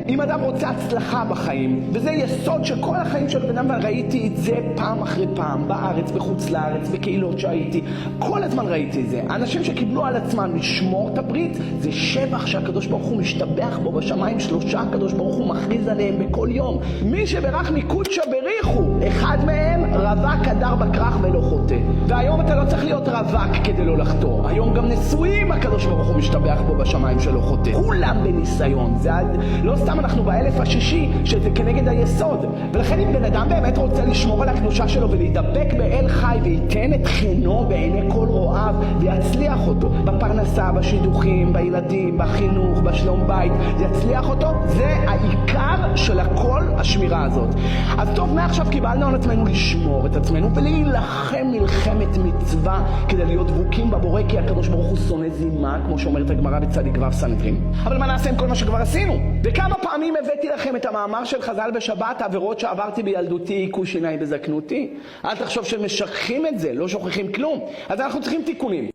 אם אדם רוצה הצלחה בחיים, וזה יסוד של כל החיים של בן אדם, וראיתי את זה פעם אחרי פעם, בארץ, בחוץ לארץ, בקהילות שהייתי, כל הזמן ראיתי את זה. אנשים שקיבלו על עצמם לשמור את הברית, זה שבח שהקדוש ברוך הוא משתבח בו בשמיים, 3 הקדוש ברוך הוא מכריז עליהם בכל יום. מי שברך מקודשא בריחו, אחד מהם רווק הדר בכרך ולא חוטא. והיום אתה לא צריך להיות רווק כדי לא לחטוא. היום גם נשואים הקדוש ברוך הוא משתבח בו בשמיים שלא חוטא. כולם בניסיון. זה לא סתם אנחנו באלף השישי, שזה כנגד היסוד. ולכן אם בן אדם באמת רוצה לשמור על הקדושה שלו ולהידבק באל חי וייתן את חנו בעיני כל רואיו ויצליח אותו בפרנסה, בשידוכים, בילדים, בחינוך, בשלום בית, יצליח אותו, זה העיקר של הכל, השמירה הזאת. אז טוב, מעכשיו קיבלנו על עצמנו לשמור את עצמנו ולהילחם מלחמת מצווה כדי להיות דבוקים בבורא, כי הקדוש ברוך הוא שונא זימה, כמו שאומרת הגמרא בצדיק ו' סנהדרין. אבל מה נעשה עם כל מה שכבר עשינו? וכמה פעמים הבאתי לכם את המאמר של חז"ל בשבת, העבירות שעברתי בילדותי עיקו שיניים בזקנותי? אל תחשוב שמשכחים את זה, לא שוכחים כלום. אז אנחנו צריכים תיקונים.